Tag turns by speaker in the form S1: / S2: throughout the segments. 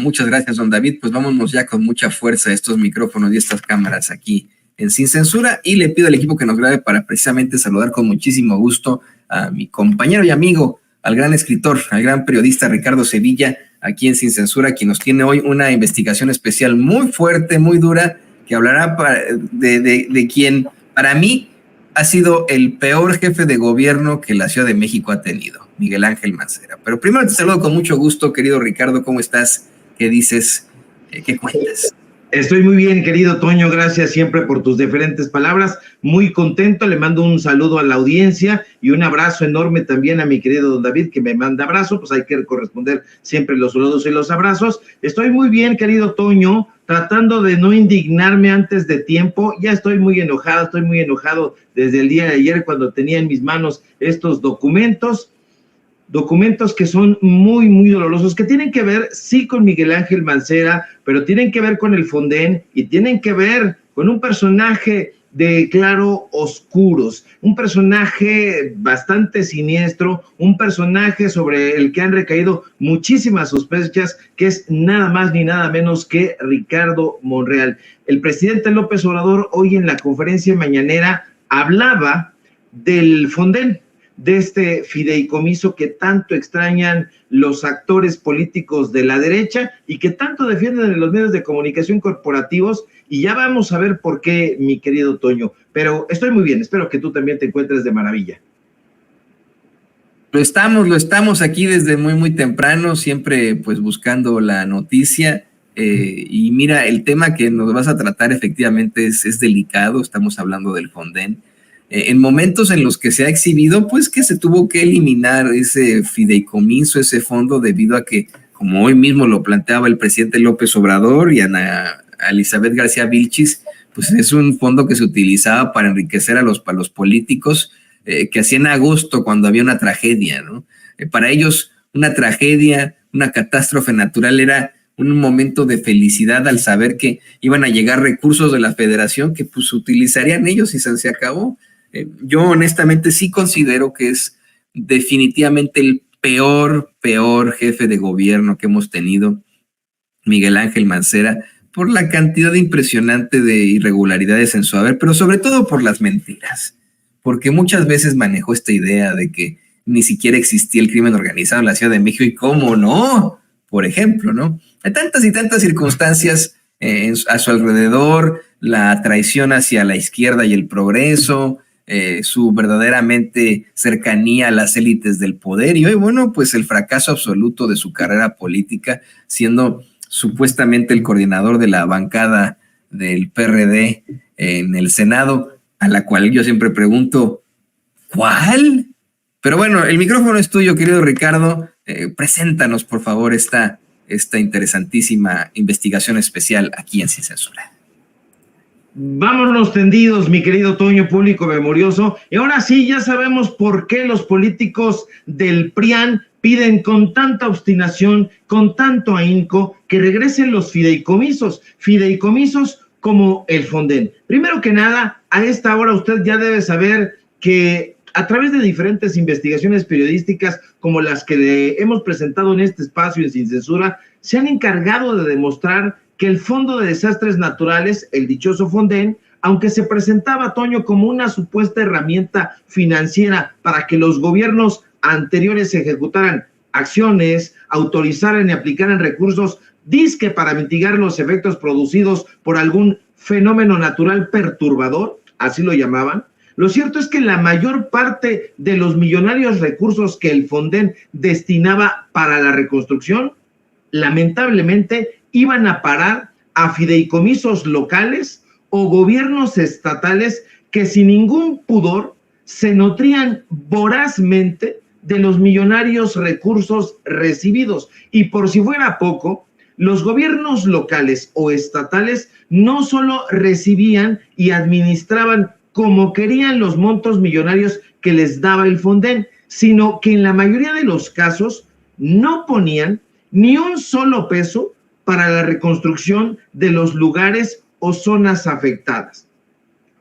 S1: Muchas gracias, don David. Pues vámonos ya con mucha fuerza a estos micrófonos y estas cámaras aquí en Sin Censura, y le pido al equipo que nos grabe para precisamente saludar con muchísimo gusto a mi compañero y amigo, al gran escritor, al gran periodista Ricardo Sevilla, aquí en Sin Censura, quien nos tiene hoy una investigación especial muy fuerte, muy dura, que hablará de quien para mí ha sido el peor jefe de gobierno que la Ciudad de México ha tenido, Miguel Ángel Mancera. Pero primero te saludo con mucho gusto, querido Ricardo. ¿Cómo estás? ¿Qué dices? ¿Qué cuentas?
S2: Estoy muy bien, querido Toño, gracias siempre por tus diferentes palabras, muy contento, le mando un saludo a la audiencia y un abrazo enorme también a mi querido don David, que me manda abrazo, pues hay que corresponder siempre los saludos y los abrazos. Estoy muy bien, querido Toño, tratando de no indignarme antes de tiempo. Ya estoy muy enojado desde el día de ayer cuando tenía en mis manos estos documentos que son muy, muy dolorosos, que tienen que ver, sí, con Miguel Ángel Mancera, pero tienen que ver con el Fonden y tienen que ver con un personaje de claro oscuros, un personaje bastante siniestro, un personaje sobre el que han recaído muchísimas sospechas, que es nada más ni nada menos que Ricardo Monreal. El presidente López Obrador hoy en la conferencia mañanera hablaba del Fonden, de este fideicomiso que tanto extrañan los actores políticos de la derecha y que tanto defienden en los medios de comunicación corporativos, y ya vamos a ver por qué, mi querido Toño, pero estoy muy bien, espero que tú también te encuentres de maravilla.
S1: Lo estamos aquí desde muy, muy temprano, siempre pues buscando la noticia, y mira, el tema que nos vas a tratar efectivamente es delicado. Estamos hablando del Fonden. En momentos en los que se ha exhibido, pues que se tuvo que eliminar ese fideicomiso, ese fondo, debido a que, como hoy mismo lo planteaba el presidente López Obrador y Ana Elizabeth García Vilchis, pues es un fondo que se utilizaba para enriquecer a los políticos que hacían agosto cuando había una tragedia, ¿no? Para ellos, una tragedia, una catástrofe natural era un momento de felicidad al saber que iban a llegar recursos de la federación que pues utilizarían ellos y se acabó. Yo honestamente sí considero que es definitivamente el peor jefe de gobierno que hemos tenido, Miguel Ángel Mancera, por la cantidad impresionante de irregularidades en su haber, pero sobre todo por las mentiras, porque muchas veces manejó esta idea de que ni siquiera existía el crimen organizado en la Ciudad de México, y cómo no, por ejemplo, ¿no? Hay tantas y tantas circunstancias a su alrededor, la traición hacia la izquierda y el progreso, su verdaderamente cercanía a las élites del poder, y hoy, bueno, pues el fracaso absoluto de su carrera política, siendo supuestamente el coordinador de la bancada del PRD en el Senado, a la cual yo siempre pregunto, ¿cuál? Pero bueno, el micrófono es tuyo, querido Ricardo. Preséntanos, por favor, esta interesantísima investigación especial aquí en Sin Censura.
S2: Vámonos tendidos, mi querido Toño, público memorioso. Y ahora sí, ya sabemos por qué los políticos del PRIAN piden con tanta obstinación, con tanto ahínco, que regresen los fideicomisos como el Fonden. Primero que nada, a esta hora usted ya debe saber que a través de diferentes investigaciones periodísticas como las que le hemos presentado en este espacio en Sin Censura, se han encargado de demostrar que el Fondo de Desastres Naturales, el dichoso Fonden, aunque se presentaba, Toño, como una supuesta herramienta financiera para que los gobiernos anteriores ejecutaran acciones, autorizaran y aplicaran recursos, dizque para mitigar los efectos producidos por algún fenómeno natural perturbador, así lo llamaban. Lo cierto es que la mayor parte de los millonarios recursos que el Fonden destinaba para la reconstrucción, lamentablemente, iban a parar a fideicomisos locales o gobiernos estatales que sin ningún pudor se nutrían vorazmente de los millonarios recursos recibidos. Y por si fuera poco, los gobiernos locales o estatales no solo recibían y administraban como querían los montos millonarios que les daba el Fonden, sino que en la mayoría de los casos no ponían ni un solo peso para la reconstrucción de los lugares o zonas afectadas.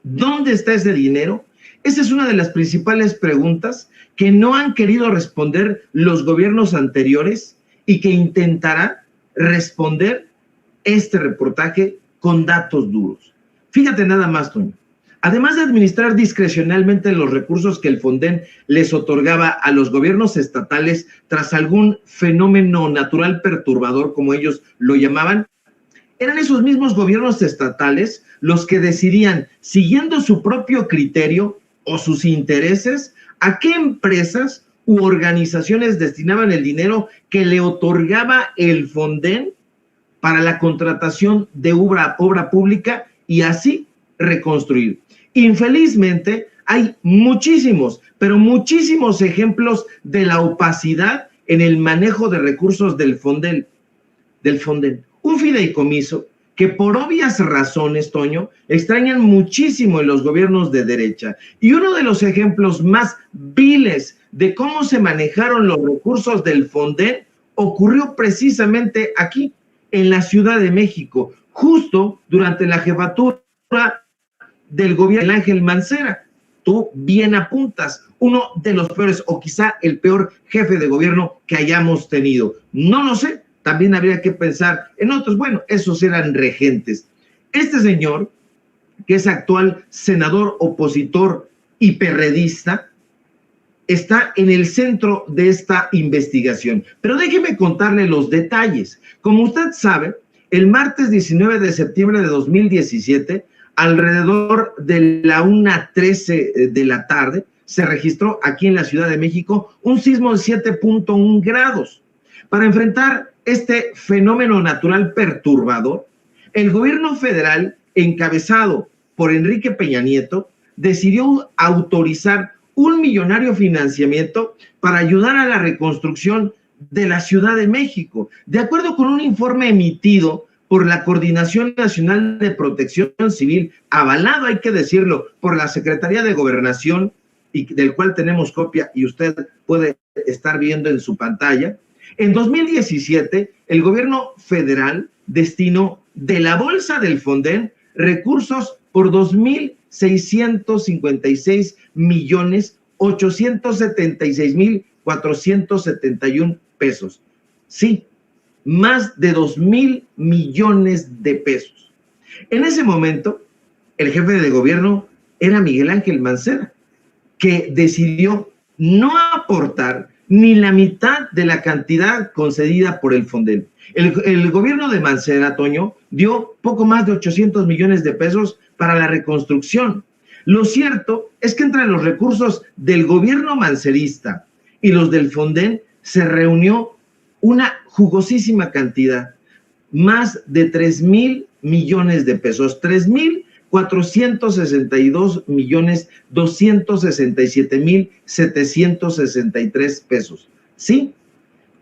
S2: ¿Dónde está ese dinero? Esa es una de las principales preguntas que no han querido responder los gobiernos anteriores y que intentará responder este reportaje con datos duros. Fíjate nada más, Toño. Además de administrar discrecionalmente los recursos que el Fonden les otorgaba a los gobiernos estatales tras algún fenómeno natural perturbador, como ellos lo llamaban, eran esos mismos gobiernos estatales los que decidían, siguiendo su propio criterio o sus intereses, a qué empresas u organizaciones destinaban el dinero que le otorgaba el Fonden para la contratación de obra pública y así reconstruir. Infelizmente, hay muchísimos, pero muchísimos ejemplos de la opacidad en el manejo de recursos del Fonden. Un fideicomiso que por obvias razones, Toño, extrañan muchísimo en los gobiernos de derecha. Y uno de los ejemplos más viles de cómo se manejaron los recursos del Fonden ocurrió precisamente aquí, en la Ciudad de México, justo durante la jefatura del gobierno de Ángel Mancera. Tú bien apuntas, uno de los peores o quizá el peor jefe de gobierno que hayamos tenido. No lo sé, también habría que pensar en otros. Bueno, esos eran regentes. Este señor, que es actual senador opositor y perredista, está en el centro de esta investigación. Pero déjeme contarle los detalles. Como usted sabe, el martes 19 de septiembre de 2017, alrededor de la 1:13 de la tarde, se registró aquí en la Ciudad de México un sismo de 7.1 grados. Para enfrentar este fenómeno natural perturbador, el gobierno federal, encabezado por Enrique Peña Nieto, decidió autorizar un millonario financiamiento para ayudar a la reconstrucción de la Ciudad de México. De acuerdo con un informe emitido por la Coordinación Nacional de Protección Civil, avalado, hay que decirlo, por la Secretaría de Gobernación, y del cual tenemos copia y usted puede estar viendo en su pantalla, en 2017 el gobierno federal destinó de la bolsa del Fonden recursos por 2,676,876,471 pesos. Sí, más de 2,000 millones de pesos. En ese momento, el jefe de gobierno era Miguel Ángel Mancera, que decidió no aportar ni la mitad de la cantidad concedida por el Fonden. El gobierno de Mancera, Toño, dio poco más de 800 millones de pesos para la reconstrucción. Lo cierto es que entre los recursos del gobierno mancerista y los del Fonden se reunió una jugosísima cantidad, más de 3,000 millones de pesos, 3,462,267,763 pesos. Sí,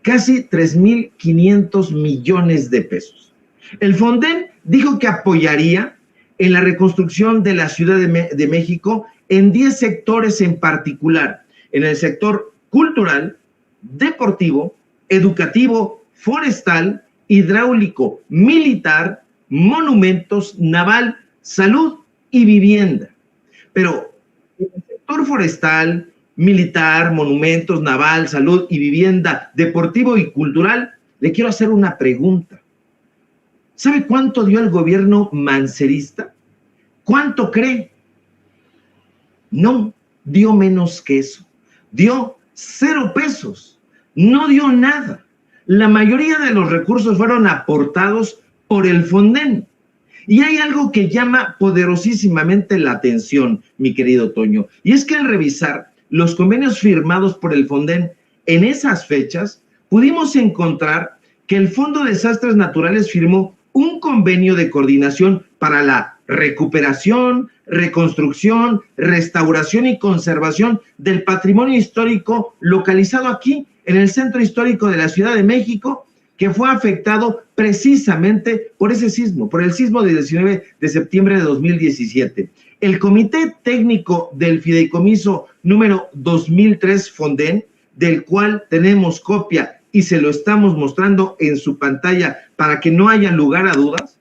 S2: casi 3,500 millones de pesos. El Fonden dijo que apoyaría en la reconstrucción de la Ciudad de México en 10 sectores en particular, en el sector cultural, deportivo, educativo, forestal, hidráulico, militar, monumentos, naval, salud y vivienda. Pero en el sector forestal, militar, monumentos, naval, salud y vivienda, deportivo y cultural, le quiero hacer una pregunta. ¿Sabe cuánto dio el gobierno mancerista? ¿Cuánto cree? No, dio menos que eso. Dio 0 pesos. No dio nada. La mayoría de los recursos fueron aportados por el Fonden. Y hay algo que llama poderosísimamente la atención, mi querido Toño, y es que al revisar los convenios firmados por el Fonden en esas fechas, pudimos encontrar que el Fondo de Desastres Naturales firmó un convenio de coordinación para la recuperación, reconstrucción, restauración y conservación del patrimonio histórico localizado aquí en el centro histórico de la Ciudad de México, que fue afectado precisamente por ese sismo, por el sismo del 19 de septiembre de 2017. El Comité Técnico del Fideicomiso número 2003 Fonden, del cual tenemos copia y se lo estamos mostrando en su pantalla para que no haya lugar a dudas,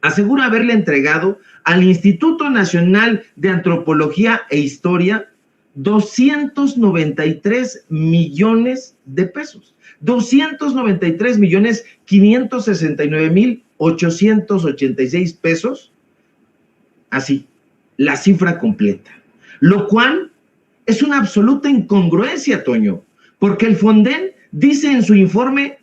S2: asegura haberle entregado al Instituto Nacional de Antropología e Historia 293 millones de pesos. 293,569,886 pesos, así, la cifra completa, lo cual es una absoluta incongruencia, Toño, porque el Fonden dice en su informe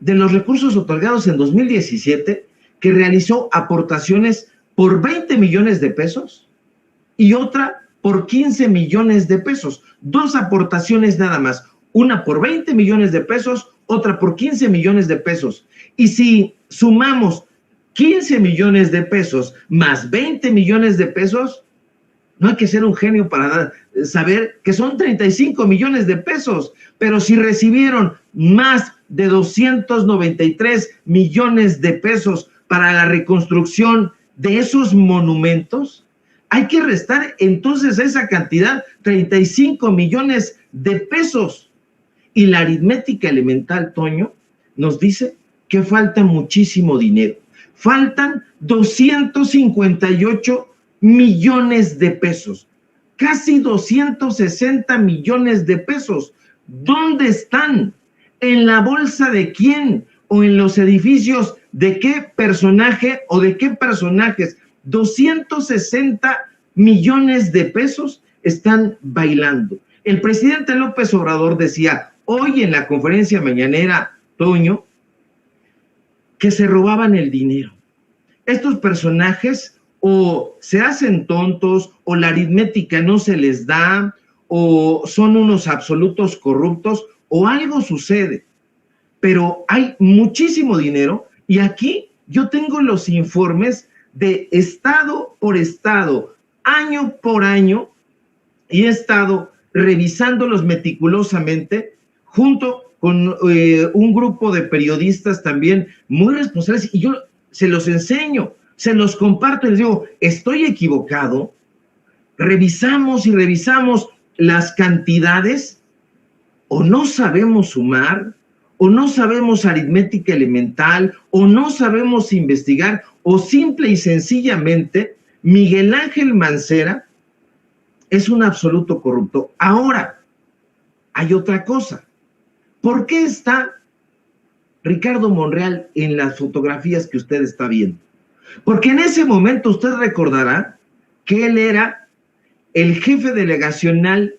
S2: de los recursos otorgados en 2017 que realizó aportaciones por 20 millones de pesos y otra por 15 millones de pesos. Dos aportaciones nada más, una por 20 millones de pesos, otra por 15 millones de pesos. Y si sumamos 15 millones de pesos más 20 millones de pesos, no hay que ser un genio para saber que son 35 millones de pesos, pero si recibieron más de 293 millones de pesos para la reconstrucción de esos monumentos, hay que restar entonces a esa cantidad 35 millones de pesos. Y la aritmética elemental, Toño, nos dice que falta muchísimo dinero. Faltan 258 millones de pesos, casi 260 millones de pesos. ¿Dónde están? ¿En la bolsa de quién? ¿O en los edificios de qué personaje o de qué personajes? 260 millones de pesos están bailando. El presidente López Obrador decía hoy en la conferencia mañanera, Toño, que se robaban el dinero. Estos personajes o se hacen tontos, o la aritmética no se les da, o son unos absolutos corruptos, o algo sucede. Pero hay muchísimo dinero, y aquí yo tengo los informes de estado por estado, año por año, y he estado revisándolos meticulosamente, junto con un grupo de periodistas también muy responsables, y yo se los enseño, se los comparto y les digo, ¿estoy equivocado? Revisamos y revisamos las cantidades, o no sabemos sumar, o no sabemos aritmética elemental, o no sabemos investigar, o simple y sencillamente Miguel Ángel Mancera es un absoluto corrupto. Ahora, hay otra cosa. ¿Por qué está Ricardo Monreal en las fotografías que usted está viendo? Porque en ese momento usted recordará que él era el jefe delegacional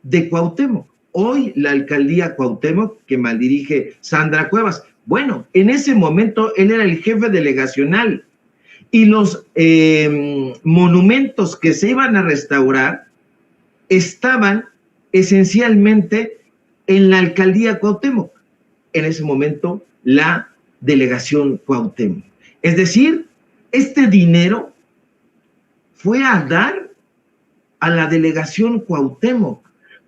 S2: de Cuauhtémoc, hoy la alcaldía Cuauhtémoc, que maldirige Sandra Cuevas. Bueno, en ese momento él era el jefe delegacional y los monumentos que se iban a restaurar estaban esencialmente en la alcaldía Cuauhtémoc, en ese momento la delegación Cuauhtémoc. Es decir, este dinero fue a dar a la delegación Cuauhtémoc,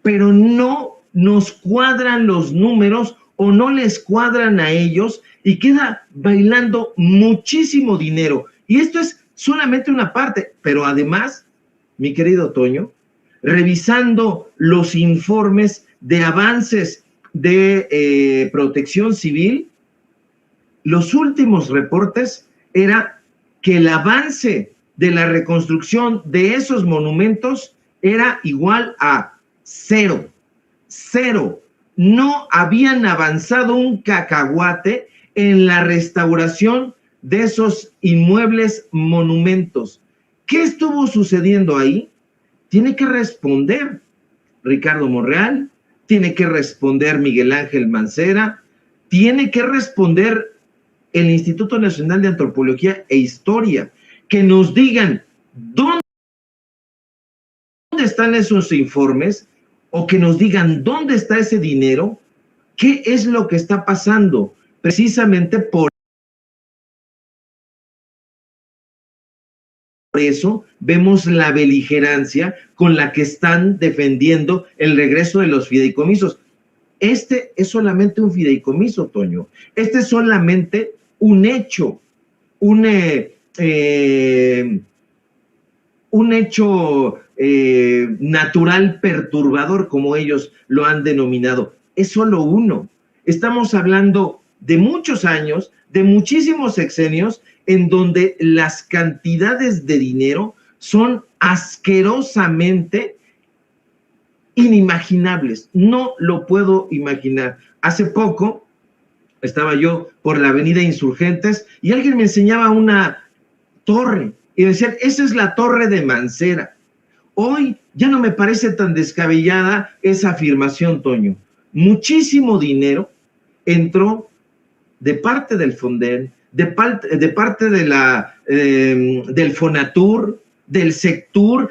S2: pero no nos cuadran los números o no les cuadran a ellos y queda bailando muchísimo dinero. Y esto es solamente una parte, pero además, mi querido Toño, revisando los informes de avances de protección civil, los últimos reportes era que el avance de la reconstrucción de esos monumentos era igual a cero. No habían avanzado un cacahuate en la restauración de esos inmuebles monumentos. ¿Qué estuvo sucediendo ahí? Tiene que responder Ricardo Monreal, tiene que responder Miguel Ángel Mancera, tiene que responder el Instituto Nacional de Antropología e Historia, que nos digan dónde están esos informes, o que nos digan dónde está ese dinero, qué es lo que está pasando, precisamente por eso vemos la beligerancia con la que están defendiendo el regreso de los fideicomisos. Este es solamente un fideicomiso, Toño. Este es solamente un hecho, un hecho natural perturbador, como ellos lo han denominado. Es solo uno. Estamos hablando de muchos años, de muchísimos sexenios, en donde las cantidades de dinero son asquerosamente inimaginables. No lo puedo imaginar. Hace poco estaba yo por la avenida Insurgentes y alguien me enseñaba una torre y decían, esa es la torre de Mancera. Hoy ya no me parece tan descabellada esa afirmación, Toño. Muchísimo dinero entró de parte del Fonden, de parte de del Fonatur, del Sectur.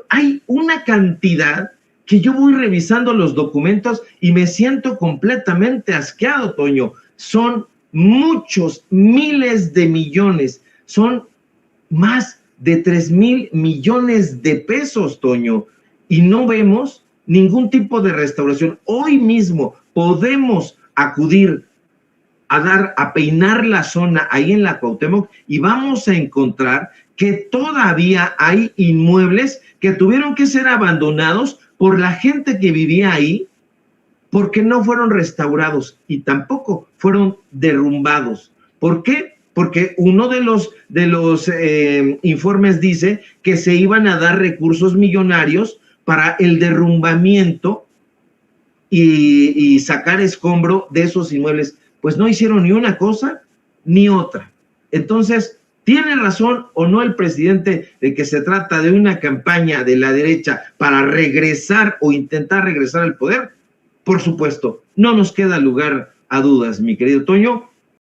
S2: Hay una cantidad que yo voy revisando los documentos y me siento completamente asqueado, Toño. Son muchos, miles de millones, son más de 3,000 millones de pesos, Toño, y no vemos ningún tipo de restauración. Hoy mismo podemos acudir a peinar la zona ahí en la Cuauhtémoc y vamos a encontrar que todavía hay inmuebles que tuvieron que ser abandonados por la gente que vivía ahí porque no fueron restaurados y tampoco fueron derrumbados. ¿Por qué? Porque uno de los informes dice que se iban a dar recursos millonarios para el derrumbamiento y sacar escombro de esos inmuebles. Pues no hicieron ni una cosa ni otra. Entonces, ¿tiene razón o no el presidente de que se trata de una campaña de la derecha para regresar o intentar regresar al poder? Por supuesto, no nos queda lugar a dudas, mi querido Toño.